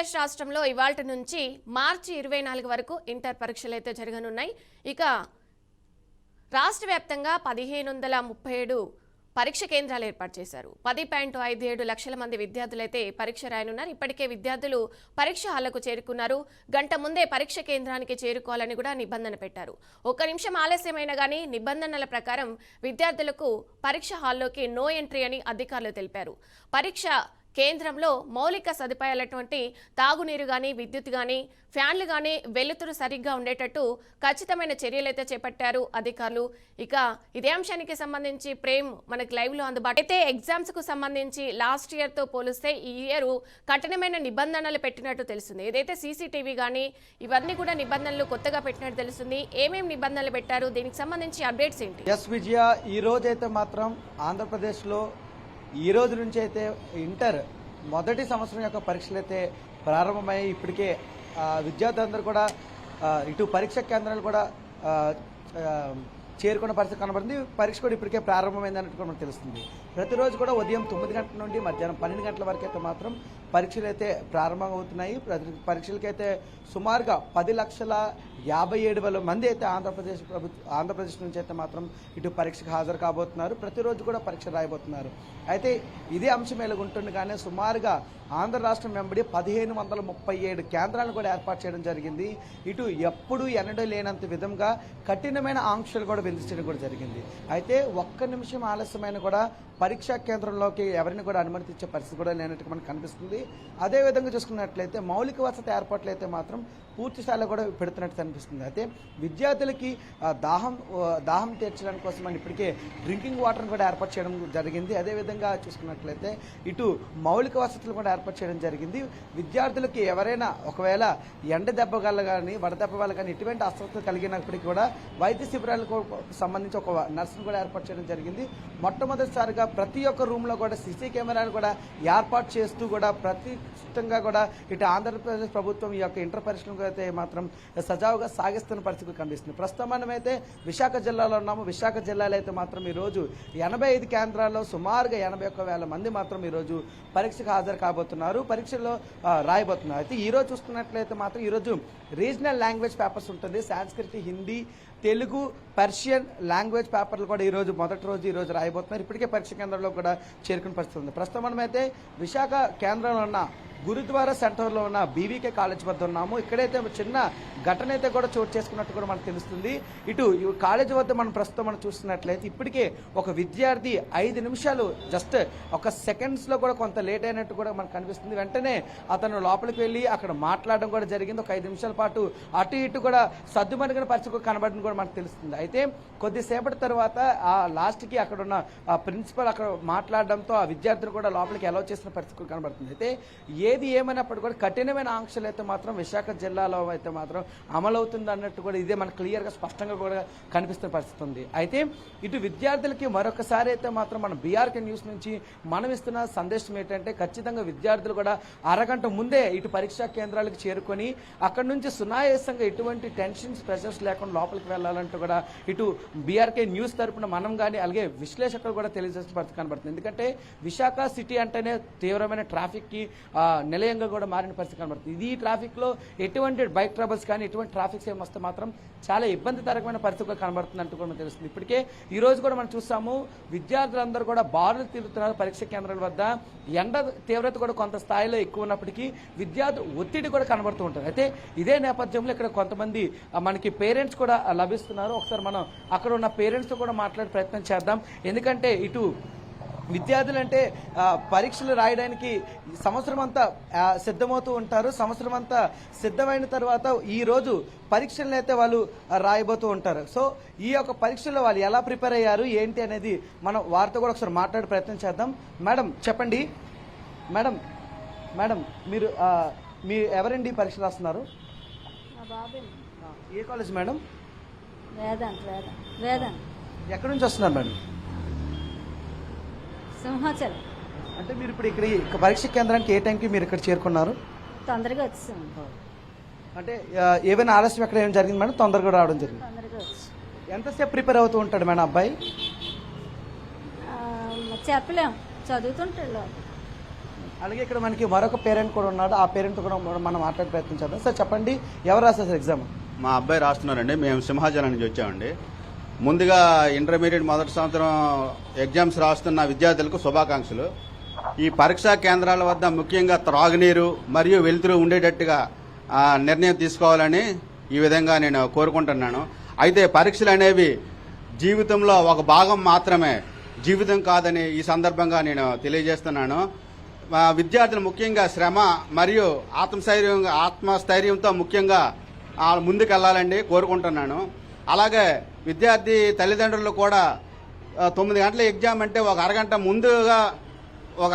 ఆంధ్రప్రదేశ్ రాష్ట్రంలో ఇవాల్టి నుంచి మార్చి 24 వరకు ఇంటర్ పరీక్షలు అయితే జరగనున్నాయి. ఇక రాష్ట్ర వ్యాప్తంగా 1537 పరీక్ష కేంద్రాలు ఏర్పాటు చేశారు. 10.57 లక్షల మంది విద్యార్థులైతే పరీక్ష రాయనున్నారు. ఇప్పటికే విద్యార్థులు పరీక్ష హాల్లకు చేరుకున్నారు. గంట ముందే పరీక్ష కేంద్రానికి చేరుకోవాలని కూడా నిబంధన పెట్టారు. 1 నిమిషం ఆలస్యమైనా గానీ నిబంధనల ప్రకారం విద్యార్థులకు పరీక్ష హాల్లోకి నో ఎంట్రీ అని అధికారులు తెలిపారు. పరీక్ష కేంద్రంలో మౌలిక సదుపాయాలటువంటి తాగునీరు గానీ, విద్యుత్ గానీ, ఫ్యాన్లు గానీ, వెలుతురు సరిగ్గా ఉండేటట్టు ఖచ్చితమైన చర్యలైతే చేపట్టారు అధికారులు. ఇక ఇదే అంశానికి సంబంధించి ప్రేమ్ మనకి లైవ్ లో అందుబాటు అయితే ఎగ్జామ్స్ కు సంబంధించి లాస్ట్ ఇయర్ తో పోలిస్తే ఈ ఇయర్ కఠినమైన నిబంధనలు పెట్టినట్టు తెలుస్తుంది. ఏదైతే సీసీటీవీ గానీ ఇవన్నీ కూడా నిబంధనలు కొత్తగా పెట్టినట్టు తెలుస్తుంది. ఏమేమి నిబంధనలు పెట్టారు, దీనికి సంబంధించి అప్డేట్స్ ఏంటి? ఎస్ విజయ, ఈ రోజు అయితే మాత్రం ఆంధ్రప్రదేశ్ లో ఈ రోజు నుంచి అయితే ఇంటర్ మొదటి సంవత్సరం యొక్క పరీక్షలు అయితే ప్రారంభమయ్యాయి. ఇప్పటికే విద్యార్థులందరూ కూడా ఇటు పరీక్ష కేంద్రాలు కూడా చేరుకున్న పరిస్థితి కనబడింది. పరీక్ష కూడా ఇప్పటికే ప్రారంభమైంది అన్నట్టు కూడా మనకు తెలుస్తుంది. ప్రతిరోజు కూడా ఉదయం 9 గంటల నుండి మధ్యాహ్నం 12 గంటల వరకు అయితే మాత్రం పరీక్షలు అయితే ప్రారంభమవుతున్నాయి. పరీక్షలకైతే సుమారుగా 10,57,000 మంది అయితే ఆంధ్రప్రదేశ్ నుంచి అయితే మాత్రం ఇటు పరీక్షకు హాజరు కాబోతున్నారు. ప్రతిరోజు కూడా పరీక్ష రాయబోతున్నారు. అయితే ఇదే అంశం ఎలాగుంటుండగానే సుమారుగా ఆంధ్ర రాష్ట్రం వెంబడి 1537 కేంద్రాలను కూడా ఏర్పాటు చేయడం జరిగింది. ఇటు ఎప్పుడు ఎన్నడూ లేనంత విధంగా కఠినమైన ఆంక్షలు కూడా విధించడం కూడా జరిగింది. అయితే 1 నిమిషం ఆలస్యమైన కూడా పరీక్షా కేంద్రంలోకి ఎవరిని కూడా అనుమతించే పరిస్థితి కూడా లేనట్టు మనకు కనిపిస్తుంది. అదేవిధంగా చూసుకున్నట్లయితే మౌలిక వసతి ఏర్పాట్లు అయితే మాత్రం పూర్తి స్థాయిలో కూడా పెడుతున్నట్టు కనిపిస్తుంది. అయితే విద్యార్థులకి దాహం తీర్చడానికి కోసం అని ఇప్పటికే డ్రింకింగ్ వాటర్ని కూడా ఏర్పాటు చేయడం జరిగింది. అదేవిధంగా చూసుకున్నట్లయితే ఇటు మౌలిక వసతులు కూడా ఏర్పాటు చేయడం జరిగింది. విద్యార్థులకి ఎవరైనా ఒకవేళ ఎండ దెబ్బ వల్ల కానీ వడదెబ్బ వల్ల కానీ ఎటువంటి అస్వస్థత కలిగినప్పటికీ కూడా వైద్య శిబిరాలకు సంబంధించి ఒక నర్సును కూడా ఏర్పాటు చేయడం జరిగింది. మొట్టమొదటిసారిగా ప్రతి ఒక్క రూమ్ లో కూడా సీసీ కెమెరాను కూడా ఏర్పాటు చేస్తూ కూడా ప్రతిష్టంగా కూడా ఇటు ఆంధ్రప్రదేశ్ ప్రభుత్వం ఈ యొక్క ఇంటర్ పరీక్షలను అయితే మాత్రం సజావుగా సాగిస్తున్న పరిస్థితి కనిపిస్తుంది. ప్రస్తుతం మనమైతే విశాఖ జిల్లాలో ఉన్నాము. విశాఖ జిల్లాలో అయితే మాత్రం ఈరోజు 85 కేంద్రాల్లో సుమారుగా 81,000 మంది మాత్రం ఈరోజు పరీక్షకు హాజరు కాబోతున్నారు, పరీక్షల్లో రాయబోతున్నారు. అయితే ఈరోజు చూసుకున్నట్లయితే మాత్రం ఈరోజు రీజనల్ లాంగ్వేజ్ పేపర్స్ ఉంటుంది. Sanskrit, Hindi, Telugu, Persian language పేపర్లు కూడా మొదటి రోజు ఈ రోజు రాయబోతున్నారు. ఇప్పటికే పరీక్ష కేంద్రంలో కూడా చేరుకునే పరిస్థితి ఉంది. ప్రస్తుతం మనమైతే విశాఖ కేంద్రంలో ఉన్న గురుద్వారా సెంటర్లో ఉన్న బీవీకే కాలేజ్ వద్ద ఉన్నాము. ఇక్కడైతే చిన్న ఘటన అయితే కూడా చోటు చేసుకున్నట్టు కూడా మనకు తెలుస్తుంది. ఇటు కాలేజ్ వద్ద మనం చూస్తున్నట్లయితే ఇప్పటికే ఒక విద్యార్థి 5 నిమిషాలు జస్ట్ ఒక సెకండ్స్లో కూడా కొంత లేట్ అయినట్టు కూడా మనకు కనిపిస్తుంది. వెంటనే అతను లోపలికి వెళ్ళి అక్కడ మాట్లాడడం కూడా జరిగింది. ఒక 5 నిమిషాల పాటు అటు ఇటు కూడా సద్దుమణిగిన పరిస్థితి కనబడడం కూడా మనకు తెలుస్తుంది. అయితే కొద్దిసేపటి తర్వాత ఆ లాస్ట్కి అక్కడ ఉన్న ప్రిన్సిపల్ అక్కడ మాట్లాడడంతో ఆ విద్యార్థులు కూడా లోపలికి అలౌ చేసిన పరిస్థితి కనబడుతుంది. అయితే ఏది ఏమైనప్పటికీ కూడా కఠినమైన ఆంక్షలు అయితే మాత్రం విశాఖ జిల్లాలో అయితే మాత్రం అమలవుతుంది అన్నట్టు కూడా ఇదే మనకు క్లియర్గా స్పష్టంగా కూడా కనిపిస్తున్న పరిస్థితి ఉంది. అయితే ఇటు విద్యార్థులకి మరొకసారి అయితే మాత్రం మన బీఆర్కే న్యూస్ నుంచి మనం ఇస్తున్న సందేశం ఏంటంటే ఖచ్చితంగా విద్యార్థులు కూడా అరగంట ముందే ఇటు పరీక్షా కేంద్రాలకు చేరుకొని అక్కడ నుంచి సునాయాసంగా ఎటువంటి టెన్షన్స్, ప్రెషర్స్ లేకుండా లోపలికి వెళ్లాలంటూ కూడా ఇటు బీఆర్కే న్యూస్ తరపున మనం కానీ అలాగే విశ్లేషకులు కూడా తెలియజేసిన పరిస్థితి కనబడుతుంది. ఎందుకంటే విశాఖ సిటీ అంటేనే తీవ్రమైన ట్రాఫిక్ కి నిలయంగా కూడా మారిన పరిస్థితి కనబడుతుంది. ఇది ట్రాఫిక్ లో ఎటువంటి బైక్ ట్రబుల్స్ కానీ ఎటువంటి ట్రాఫిక్స్ ఏమి వస్తే మాత్రం చాలా ఇబ్బందికరమైన పరిస్థితి కనబడుతుంది అంటూ కూడా తెలుస్తుంది. ఇప్పటికే ఈ రోజు కూడా మనం చూసాము, విద్యార్థులందరూ కూడా బారులు తిరుగుతున్నారు పరీక్ష కేంద్రాల వద్ద. ఎండ తీవ్రత కూడా కొంత స్థాయిలో ఎక్కువ ఉన్నప్పటికీ విద్యార్థి ఒత్తిడి కూడా కనబడుతూ ఉంటుంది. అయితే ఇదే నేపథ్యంలో ఇక్కడ కొంతమంది మనకి పేరెంట్స్ కూడా లభిస్తున్నారు. ఒకసారి మనం అక్కడ ఉన్న పేరెంట్స్తో కూడా మాట్లాడే ప్రయత్నం చేద్దాం. ఎందుకంటే ఇటు విద్యార్థులు అంటే పరీక్షలు రాయడానికి సంవత్సరం అంతా సిద్ధమవుతూ ఉంటారు. సంవత్సరం అంతా సిద్ధమైన తర్వాత ఈ రోజు పరీక్షలను అయితే వాళ్ళు రాయబోతూ ఉంటారు. సో ఈ యొక్క పరీక్షల్లో వాళ్ళు ఎలా ప్రిపేర్ అయ్యారు ఏంటి అనేది మనం వారితో కూడా ఒకసారి మాట్లాడే ప్రయత్నం చేద్దాం. మేడం చెప్పండి. మేడం మీరు ఎవరండి పరీక్షలు రాస్తున్నారు? ఏ కాలేజ్ మేడం? ఎక్కడి నుంచి వస్తున్నారు మేడం? సింహాచలం. అంటే మీరు ఇప్పుడు ఇక్కడ పరీక్ష కేంద్రానికి ఏ టైంకి మీరు ఇక్కడ చేరుకున్నారు? తొందరగా వచ్చాం. అంటే ఏమైనా ఆలస్యం ఎక్కడ ఏమైనా జరిగింది మేడం? తొందరగా రావడం జరిగింది. ఎంతసేపు ప్రిపేర్ అవుతూ ఉంటాడు మేడం అబ్బాయి? చెప్పలేం, చదువుతుంటాడు. అలాగే ఇక్కడ మనకి మరొక పేరెంట్ కూడా ఉన్నాడు. ఆ పేరెంట్ కూడా మనం మాట్లాడే ప్రయత్నం చేద్దాం. సార్ చెప్పండి, ఎవరు రాస్తారు సార్ ఎగ్జామ్? మా అబ్బాయి రాస్తున్నారండి. మేము సింహాచలం నుంచి వచ్చామండి. ముందుగా ఇంటర్మీడియట్ మొదటి సంవత్సరం ఎగ్జామ్స్ రాస్తున్న విద్యార్థులకు శుభాకాంక్షలు. ఈ పరీక్షా కేంద్రాల వద్ద ముఖ్యంగా త్రాగునీరు మరియు వెలుతురు ఉండేటట్టుగా నిర్ణయం తీసుకోవాలని ఈ విధంగా నేను కోరుకుంటున్నాను. అయితే పరీక్షలు అనేవి జీవితంలో ఒక భాగం మాత్రమే, జీవితం కాదని ఈ సందర్భంగా నేను తెలియజేస్తున్నాను. విద్యార్థులు ముఖ్యంగా శ్రమ మరియు ఆత్మస్థైర్యంతో ముఖ్యంగా ముందుకెళ్లాలండి కోరుకుంటున్నాను. అలాగే విద్యార్థి తల్లిదండ్రులు కూడా 9 గంటల ఎగ్జామ్ అంటే ఒక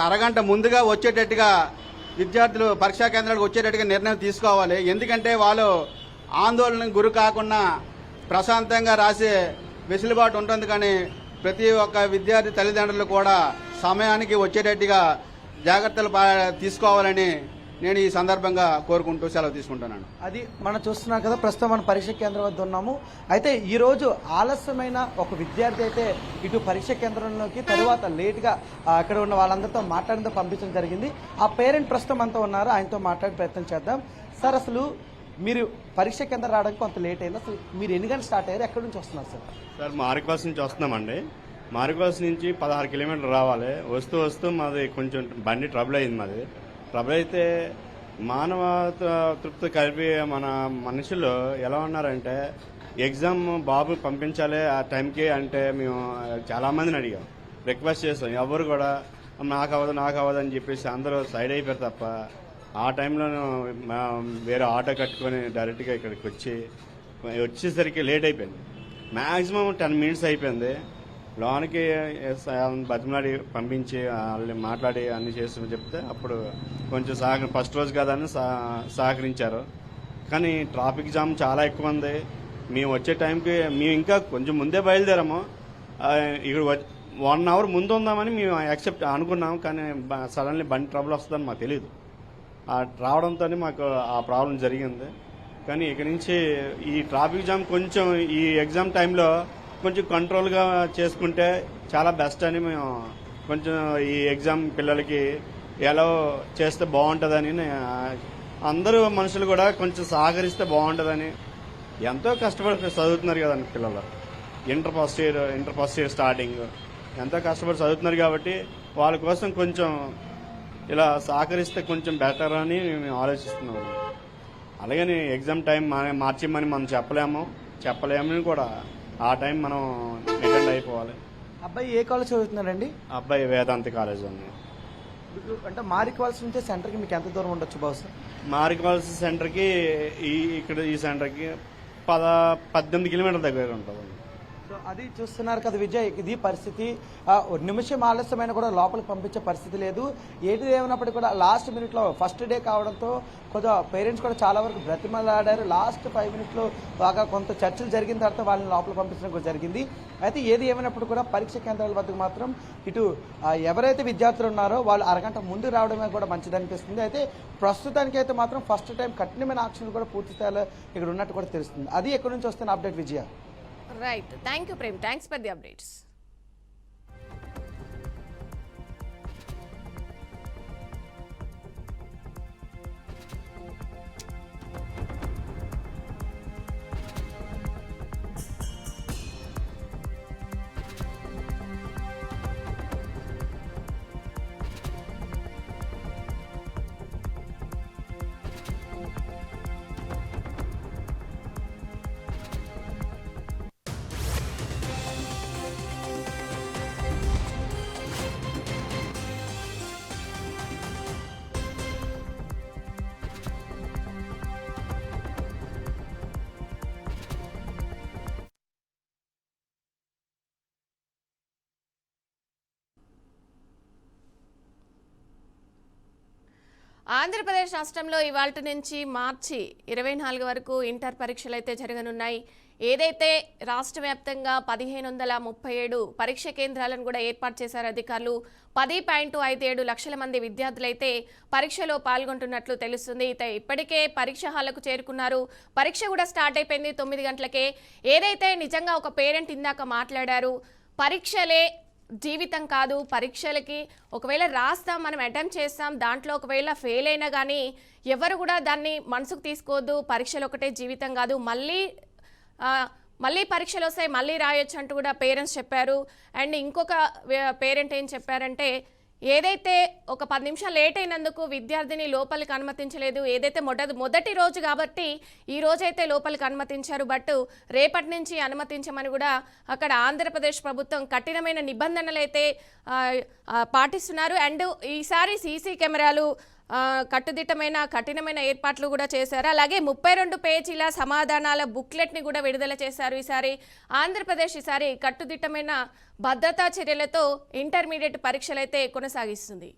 అరగంట ముందుగా వచ్చేటట్టుగా విద్యార్థులు పరీక్షా కేంద్రాలకు వచ్చేటట్టుగా నిర్ణయం తీసుకోవాలి. ఎందుకంటే వాళ్ళు ఆందోళనకు గురి కాకుండా ప్రశాంతంగా రాసే వెసులుబాటు ఉంటుంది. కానీ ప్రతి ఒక్క విద్యార్థి తల్లిదండ్రులు కూడా సమయానికి వచ్చేటట్టుగా జాగ్రత్తలు తీసుకోవాలని నేను ఈ సందర్భంగా కోరుకుంటూ సెలవు తీసుకుంటున్నాను. అది మనం చూస్తున్నాం కదా, ప్రస్తుతం మనం పరీక్ష కేంద్రం వద్ద ఉన్నాము. అయితే ఈ రోజు ఆలస్యమైన ఒక విద్యార్థి అయితే ఇటు పరీక్ష కేంద్రంలోకి తరువాత లేట్గా అక్కడ ఉన్న వాళ్ళందరితో మాట్లాడితో పంపించడం జరిగింది. ఆ పేరెంట్ ప్రస్తుతం అంతా ఉన్నారు, ఆయనతో మాట్లాడే ప్రయత్నం చేద్దాం. సార్, అసలు మీరు పరీక్ష కేంద్రం రావడానికి కొంత లేట్ అయింది. అసలు మీరు ఎన్ని గంటలు స్టార్ట్ అయ్యారు, ఎక్కడి నుంచి వస్తున్నారు సార్? సార్, మారిక్వాస్ నుంచి వస్తున్నామండి. మారిక్వాస్ నుంచి 16 కిలోమీటర్లు రావాలి. వస్తూ మాది కొంచెం బండి ట్రబుల్ అయింది. మాది ట్రబుల్ అయితే మానవ తృప్తి కలిపి మన మనుషులు ఎలా ఉన్నారంటే, ఎగ్జామ్ బాబు పంపించాలి ఆ టైంకి అంటే మేము చాలా మందిని అడిగాం, రిక్వెస్ట్ చేస్తాం. ఎవరు కూడా నాకు అవ్వదు అని చెప్పేసి అందరూ సైడ్ అయిపోయారు తప్ప ఆ టైంలో వేరే ఆటో కట్టుకొని డైరెక్ట్గా ఇక్కడికి వచ్చేసరికి లేట్ అయిపోయింది. మ్యాక్సిమం 10 మినిట్స్ అయిపోయింది. లోనికి బతిమలాడి పంపించి వాళ్ళని మాట్లాడి అన్ని చేసి చెప్తే అప్పుడు కొంచెం ఫస్ట్ రోజు కదా అని సహకరించారు. కానీ ట్రాఫిక్ జామ్ చాలా ఎక్కువ ఉంది. మేము వచ్చే టైంకి మేము ఇంకా కొంచెం ముందే బయలుదేరాము. ఇక్కడ 1 అవర్ ముందు ఉందామని మేము అనుకున్నాం. కానీ సడన్లీ బండి ట్రబుల్ వస్తుందని మాకు తెలియదు. రావడంతో మాకు ఆ ప్రాబ్లం జరిగింది. కానీ ఇక నుంచి ఈ ట్రాఫిక్ జామ్ కొంచెం ఈ ఎగ్జామ్ టైంలో కొంచెం కంట్రోల్గా చేసుకుంటే చాలా బెస్ట్ అని మేము కొంచెం ఈ ఎగ్జామ్ పిల్లలకి ఎలా చేస్తే బాగుంటుందని అందరూ మనుషులు కూడా కొంచెం సహకరిస్తే బాగుంటుందని ఎంతో కష్టపడి చదువుతున్నారు కదండి పిల్లలు. ఇంటర్ ఫస్ట్ ఇయర్ స్టార్టింగ్ ఎంతో కష్టపడి చదువుతున్నారు కాబట్టి వాళ్ళ కోసం కొంచెం ఇలా సహకరిస్తే కొంచెం బెటర్ అని మేము ఆలోచిస్తున్నాము. అలాగని ఎగ్జామ్ టైం మార్చిమని మనం చెప్పలేమని కూడా ఆ టైం మనం అటెండ్ అయిపోవాలి. అబ్బాయి ఏ కాలేజ్ చదువుతున్నారండి? అబ్బాయి వేదాంతి కాలేజ్ ఉంది. అంటే మారిక్వాల్స్ నుంచి సెంటర్కి మీకు ఎంత దూరం ఉండొచ్చు బహుశా? మారిక్వాల్స్ సెంటర్కి ఈ సెంటర్కి 18 కిలోమీటర్ల దగ్గర ఉంటుంది. సో అది చూస్తున్నారు కదా విజయ్, ఇది పరిస్థితి. నిమిషం ఆలస్యమైన కూడా లోపలికి పంపించే పరిస్థితి లేదు. ఏది ఏమైనప్పటికీ కూడా లాస్ట్ మినిట్లో ఫస్ట్ డే కావడంతో కొంచెం పేరెంట్స్ కూడా చాలా వరకు బ్రతిమలాడారు. లాస్ట్ 5 మినిట్లో బాగా కొంత చర్చలు జరిగిన తర్వాత వాళ్ళని లోపల పంపించడం కూడా జరిగింది. అయితే ఏది ఏమైనప్పుడు కూడా పరీక్ష కేంద్రాల వద్దకు మాత్రం ఇటు ఎవరైతే విద్యార్థులు ఉన్నారో వాళ్ళు అరగంట ముందు రావడమే కూడా మంచిదనిపిస్తుంది. అయితే ప్రస్తుతానికి అయితే మాత్రం ఫస్ట్ టైం కఠినమైన ఆక్షన్లు కూడా పూర్తి స్థాయిలో ఇక్కడ ఉన్నట్టు కూడా తెలుస్తుంది. అది ఎక్కడి నుంచి వస్తున్న update Vijaya. Right, thank you Prem, thanks for the updates. Andhra Pradesh రాష్ట్రంలో ఇవాల్టి నుంచి మార్చి 24 వరకు ఇంటర్ పరీక్షలు అయితే జరగనున్నాయి. ఏదైతే రాష్ట్ర వ్యాప్తంగా 1537 పరీక్ష కేంద్రాలను కూడా ఏర్పాటు చేశారు అధికారులు. 10.57 లక్షల మంది విద్యార్థులైతే పరీక్షలో పాల్గొంటున్నట్లు తెలుస్తుంది. అయితే ఇప్పటికే పరీక్ష హాలకు చేరుకున్నారు. పరీక్ష కూడా స్టార్ట్ అయిపోయింది 9 గంటలకే. ఏదైతే నిజంగా ఒక పేరెంట్ ఇందాక మాట్లాడారు, పరీక్షలే జీవితం కాదు. పరీక్షలకి ఒకవేళ రాస్తాం, మనం అటెంప్ట్ చేస్తాం, దాంట్లో ఒకవేళ ఫెయిల్ అయినా కానీ ఎవరు కూడా దాన్ని మనసుకు తీసుకోవద్దు. పరీక్షలు ఒకటే జీవితం కాదు, మళ్ళీ పరీక్షలు వస్తాయి, మళ్ళీ రాయొచ్చు అంటూ కూడా పేరెంట్స్ చెప్పారు. అండ్ ఇంకొక పేరెంట్ ఏం చెప్పారంటే, ఏదైతే ఒక 10 నిమిషాలు లేట్ అయినందుకు విద్యార్థిని లోపలికి అనుమతించలేదు, ఏదైతే మొదటి రోజు కాబట్టి ఈ రోజైతే లోపలికి అనుమతించారు, బట్ రేపటి నుంచి అనుమతించమని కూడా అక్కడ ఆంధ్రప్రదేశ్ ప్రభుత్వం కఠినమైన నిబంధనలు అయితే పాటిస్తున్నారు. అండ్ ఈసారి సీసీ కెమెరాలు కఠినమైన ఏర్పాట్లు కూడా చేశారు. అలాగే 32 పేజీల సమాధానాల బుక్లెట్ని కూడా విడుదల చేశారు. ఈసారి ఆంధ్రప్రదేశ్ కట్టుదిట్టమైన భద్రతా చర్యలతో ఇంటర్మీడియట్ పరీక్షలైతే కొనసాగిస్తుంది.